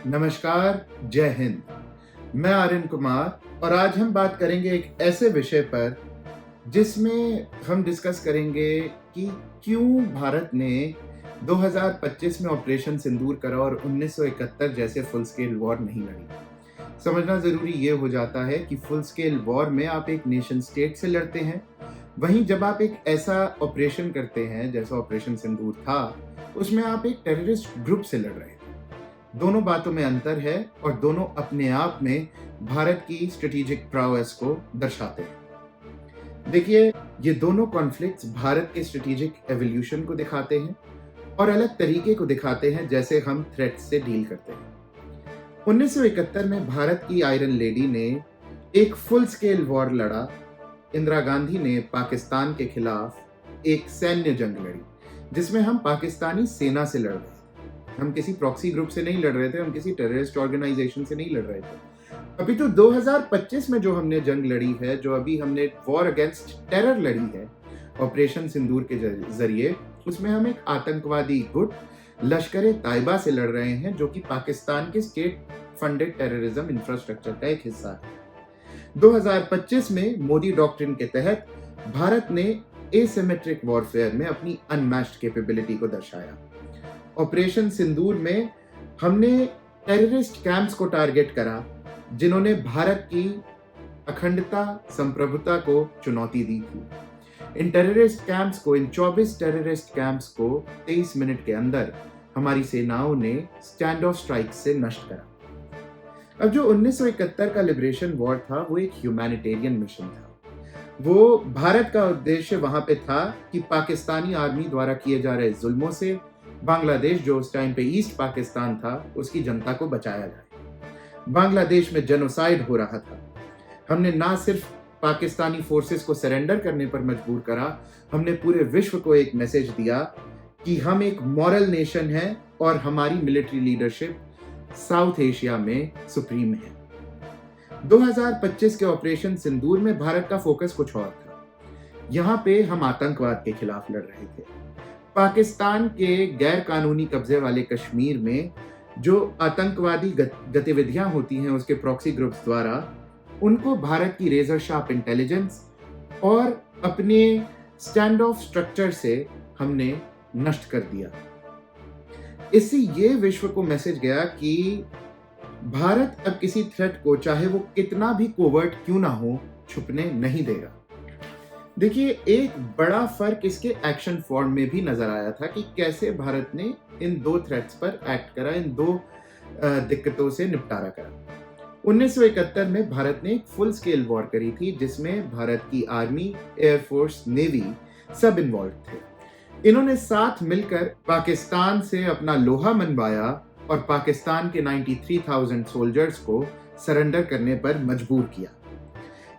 नमस्कार, जय हिंद। मैं आर्यन कुमार और आज हम बात करेंगे एक ऐसे विषय पर जिसमें हम डिस्कस करेंगे कि क्यों भारत ने 2025 में ऑपरेशन सिंदूर करा और 1971 जैसे फुल स्केल वॉर नहीं लड़ी। समझना ज़रूरी ये हो जाता है कि फुल स्केल वॉर में आप एक नेशन स्टेट से लड़ते हैं, वहीं जब आप एक ऐसा ऑपरेशन करते हैं जैसा ऑपरेशन सिंदूर था, उसमें आप एक टेररिस्ट ग्रुप से लड़ रहे हैं। दोनों बातों में अंतर है और दोनों अपने आप में भारत की स्ट्रेटेजिक प्राउएस को दर्शाते हैं। देखिए, ये दोनों कॉन्फ्लिक्ट्स भारत के स्ट्रेटेजिक एवोल्यूशन को दिखाते हैं और अलग तरीके को दिखाते हैं जैसे हम थ्रेट्स से डील करते हैं। 1971 में भारत की आयरन लेडी ने एक फुल स्केल वॉर लड़ा। इंदिरा गांधी ने पाकिस्तान के खिलाफ एक सैन्य जंग लड़ी जिसमें हम पाकिस्तानी सेना से लड़ रहे थे। हम किसी प्रॉक्सी ग्रुप से नहीं लड़ रहे थे, हम किसी टेररिस्ट ऑर्गेनाइजेशन से नहीं लड़ रहे थे। अभी तो 2025 में जो हमने जंग लड़ी है, जो अभी हमने वॉर अगेंस्ट टेरर लड़ी है ऑपरेशन सिंदूर के जरिए, उसमें हम एक आतंकवादी गुट लश्कर ताइबा से लड़ रहे हैं जो कि पाकिस्तान के स्टेट फंडेड टेररिज्म इंफ्रास्ट्रक्चर का एक हिस्सा है। 2025 में मोदी डॉक्ट्रिन के तहत भारत ने एसिमेट्रिक वॉरफेयर में अपनी अनमैच्ड कैपेबिलिटी को दर्शाया। ऑपरेशन सिंदूर में हमने टेररिस्ट कैंप्स को टारगेट करा जिन्होंने भारत की अखंडता, संप्रभुता को चुनौती दी थी। इन टेररिस्ट कैंप्स को, इन 24 टेररिस्ट कैंप्स को 23 मिनट के अंदर हमारी सेनाओं ने स्टैंड ऑफ स्ट्राइक से नष्ट करा। अब जो 1971 का लिबरेशन वॉर था, वो एक ह्यूमैनिटेरियन मिशन था। वो भारत का उद्देश्य वहां पे था कि पाकिस्तानी आर्मी द्वारा किए जा रहे जुल्मों से बांग्लादेश, जो उस टाइम पे ईस्ट पाकिस्तान था, उसकी जनता को बचाया जाए। बांग्लादेश में जेनोसाइड हो रहा था। हमने ना सिर्फ पाकिस्तानी फोर्सेस को सरेंडर करने पर मजबूर करा, हमने पूरे विश्व को एक मैसेज दिया कि हम एक मॉरल नेशन हैं और हमारी मिलिट्री लीडरशिप साउथ एशिया में सुप्रीम है। 2025 के ऑपरेशन सिंदूर में भारत का फोकस कुछ और था। यहां पे हम आतंकवाद के खिलाफ लड़ रहे थे। पाकिस्तान के गैर कानूनी कब्जे वाले कश्मीर में जो आतंकवादी गतिविधियां होती हैं उसके प्रॉक्सी ग्रुप्स द्वारा, उनको भारत की रेजर शार्प इंटेलिजेंस और अपने स्टैंड ऑफ स्ट्रक्चर से हमने नष्ट कर दिया। इससे ये विश्व को मैसेज गया कि भारत अब किसी थ्रेट को, चाहे वो कितना भी कोवर्ट क्यों ना हो, छुपने नहीं देगा। देखिए, एक बड़ा फर्क इसके एक्शन फॉर्म में भी नजर आया था कि कैसे भारत ने इन दो थ्रेट्स पर एक्ट करा, इन दो दिक्कतों से निपटारा करा। 1971 में भारत ने एक फुल स्केल वॉर करी थी जिसमें भारत की आर्मी, एयरफोर्स, नेवी सब इन्वॉल्व थे। इन्होंने साथ मिलकर पाकिस्तान से अपना लोहा मनवाया और पाकिस्तान के 93,000 सोल्जर्स को सरेंडर करने पर मजबूर किया।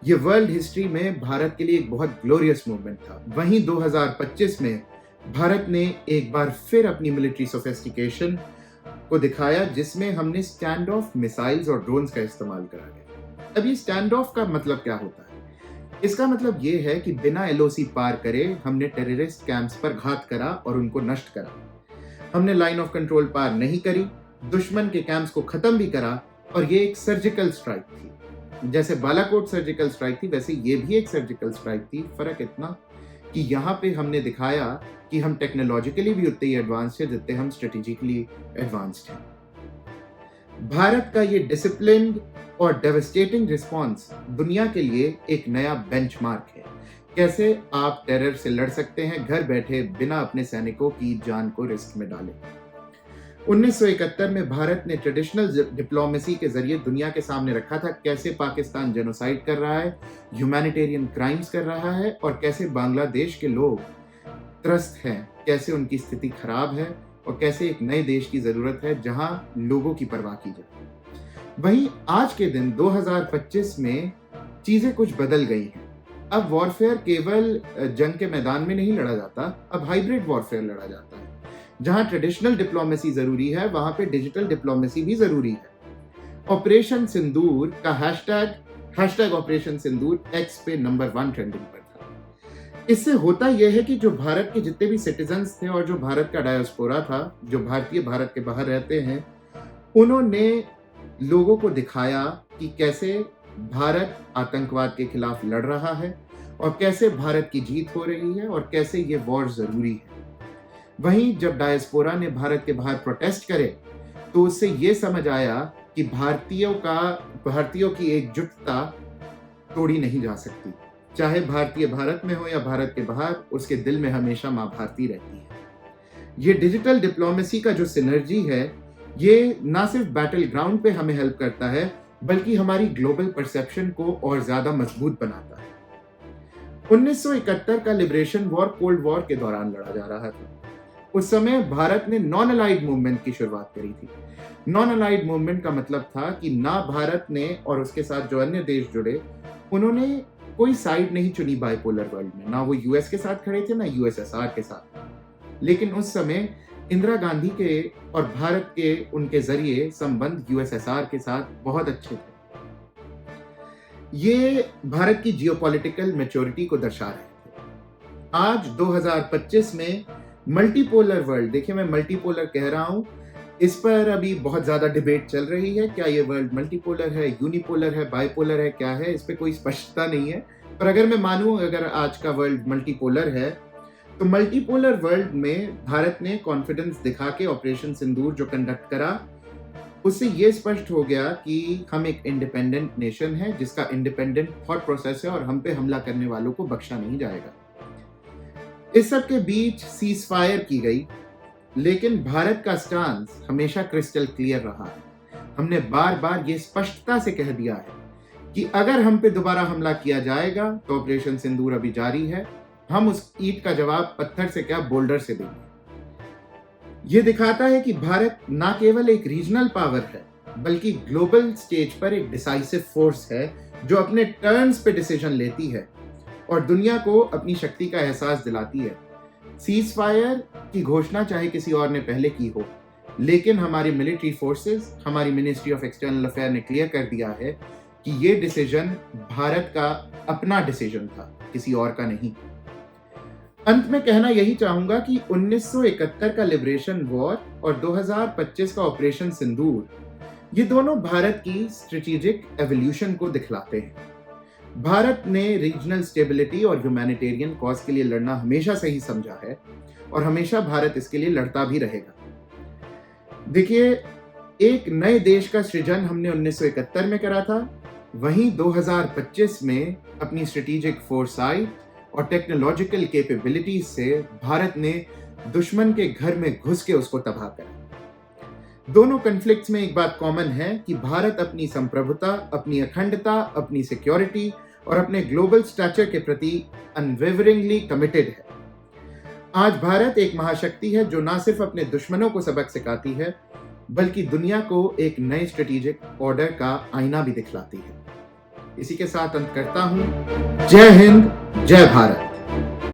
ये वर्ल्ड हिस्ट्री में भारत के लिए एक बहुत ग्लोरियस मूवमेंट था। वहीं 2025 में भारत ने एक बार फिर अपनी मिलिट्री सोफिस्टिकेशन को दिखाया जिसमें हमने स्टैंड ऑफ मिसाइल्स और ड्रोन्स का इस्तेमाल करा है। अब ये स्टैंड ऑफ का मतलब क्या होता है? इसका मतलब ये है कि बिना एलओसी पार करे हमने टेररिस्ट कैंप्स पर घात करा और उनको नष्ट करा। हमने लाइन ऑफ कंट्रोल पार नहीं करी, दुश्मन के कैंप्स को खत्म भी करा, और ये एक सर्जिकल स्ट्राइक थी। जैसे बालाकोट सर्जिकल स्ट्राइक थी, वैसे ये भी एक सर्जिकल स्ट्राइक थी। फर्क इतना कि यहाँ पे हमने दिखाया कि हम टेक्नोलॉजिकली भी उतने ही एडवांस्ड है जितने हम स्ट्रेटेजिकली एडवांस्ड हैं। भारत का ये डिसिप्लिन्ड और डेवस्टेटिंग रिस्पॉन्स दुनिया के लिए एक नया बेंचमार्क है। कैसे आप टेरर से लड़ सकते हैं घर बैठे बिना अपने सैनिकों की जान को रिस्क में डाले। 1971 में भारत ने ट्रेडिशनल डिप्लोमेसी के जरिए दुनिया के सामने रखा था कैसे पाकिस्तान जेनोसाइड कर रहा है, ह्यूमैनिटेरियन क्राइम्स कर रहा है, और कैसे बांग्लादेश के लोग त्रस्त हैं, कैसे उनकी स्थिति खराब है और कैसे एक नए देश की जरूरत है जहां लोगों की परवाह की जाए। वहीं आज के दिन 2025 में चीजें कुछ बदल गई हैं। अब वॉरफेयर केवल जंग के मैदान में नहीं लड़ा जाता, अब हाइब्रिड वॉरफेयर लड़ा जाता है। जहां ट्रेडिशनल डिप्लोमेसी जरूरी है, वहां पे डिजिटल डिप्लोमेसी भी जरूरी है। ऑपरेशन सिंदूर का हैशटैग ऑपरेशन सिंदूर एक्स पे नंबर 1 ट्रेंडिंग पर था। इससे होता यह है कि जो भारत के जितने भी सिटीजन्स थे और जो भारत का डायस्पोरा था, जो भारतीय भारत के बाहर रहते हैं, उन्होंने लोगों को दिखाया कि कैसे भारत आतंकवाद के खिलाफ लड़ रहा है और कैसे भारत की जीत हो रही है और कैसे ये वॉर ज़रूरी है। वहीं जब डायस्पोरा ने भारत के बाहर प्रोटेस्ट करे, तो उससे ये समझ आया कि भारतीयों की एकजुटता तोड़ी नहीं जा सकती। चाहे भारतीय भारत में हो या भारत के बाहर, उसके दिल में हमेशा माँ भारती रहती है। ये डिजिटल डिप्लोमेसी का जो सिनर्जी है, ये ना सिर्फ बैटल ग्राउंड पे हमें हेल्प करता है, बल्कि हमारी ग्लोबल परसेप्शन को और ज्यादा मजबूत बनाता है। 1971 का लिबरेशन वॉर कोल्ड वॉर के दौरान लड़ा जा रहा था। उस समय भारत ने नॉन अलाइड मूवमेंट की शुरुआत करी थी। नॉन अलाइड मूवमेंट का मतलब था कि ना भारत ने और उसके साथ जो अन्य देश जुड़े, उन्होंने कोई साइड नहीं चुनी बाइपोलर वर्ल्ड में। ना वो यूएस के साथ खड़े थे, ना यूएसएसआर के साथ। लेकिन उस समय इंदिरा गांधी के और भारत के उनके जरिए संबंध यूएसएसआर के साथ बहुत अच्छे थे। ये भारत की जियोपॉलिटिकल मैच्योरिटी को दर्शा रहे थे। आज 2025 में मल्टीपोलर वर्ल्ड, देखिए मैं मल्टीपोलर कह रहा हूं, इस पर अभी बहुत ज्यादा डिबेट चल रही है। क्या ये वर्ल्ड मल्टीपोलर है, यूनिपोलर है, बाइपोलर है, क्या है, इस पे कोई स्पष्टता नहीं है। पर अगर मैं मानूं अगर आज का वर्ल्ड मल्टीपोलर है, तो मल्टीपोलर वर्ल्ड में भारत ने कॉन्फिडेंस दिखा के ऑपरेशन सिंदूर जो कंडक्ट करा, उससे ये स्पष्ट हो गया कि हम एक इंडिपेंडेंट नेशन है जिसका इंडिपेंडेंट थॉट प्रोसेस है और हम पे हमला करने वालों को बख्शा नहीं जाएगा। इस सब के बीच सीज फायर की गई, लेकिन भारत का स्टांस हमेशा क्रिस्टल क्लियर रहा है। हमने बार बार ये स्पष्टता से कह दिया है कि अगर हम पे दोबारा हमला किया जाएगा तो ऑपरेशन सिंदूर अभी जारी है। हम उस ईंट का जवाब पत्थर से क्या, बोल्डर से देंगे। ये दिखाता है कि भारत ना केवल एक रीजनल पावर है, बल्कि ग्लोबल स्टेज पर एक डिसाइसिव फोर्स है जो अपने टर्न्स पे डिसीजन लेती है और दुनिया को अपनी शक्ति का एहसास दिलाती है। सीज फायर की घोषणा चाहे किसी और ने पहले की हो, लेकिन हमारी मिलिट्री फोर्सेस, हमारी मिनिस्ट्री ऑफ एक्सटर्नल अफेयर ने क्लियर कर दिया है कि ये डिसीजन भारत का अपना डिसीजन था, किसी और का नहीं। अंत में कहना यही चाहूंगा कि 1971 का लिबरेशन वॉर और 2025 का ऑपरेशन सिंदूर, ये दोनों भारत की स्ट्रेटेजिक एवोल्यूशन को दिखलाते हैं। भारत ने रीजनल स्टेबिलिटी और ह्यूमैनिटेरियन कॉज के लिए लड़ना हमेशा सही समझा है और हमेशा भारत इसके लिए लड़ता भी रहेगा। देखिए, एक नए देश का सृजन हमने 1971 में करा था, वहीं 2025 में अपनी स्ट्रेटेजिक फोरसाइट और टेक्नोलॉजिकल कैपेबिलिटीज से भारत ने दुश्मन के घर में घुस के उसको तबाह करा। दोनों कॉन्फ्लिक्ट्स में एक बात कॉमन है कि भारत अपनी संप्रभुता, अपनी अखंडता, अपनी सिक्योरिटी और अपने ग्लोबल स्टैचर के प्रति अनवेवरिंगली कमिटेड है। आज भारत एक महाशक्ति है जो ना सिर्फ अपने दुश्मनों को सबक सिखाती है, बल्कि दुनिया को एक नए स्ट्रेटेजिक ऑर्डर का आईना भी दिखलाती है। इसी के साथ अंत करता हूं। जय हिंद, जय भारत।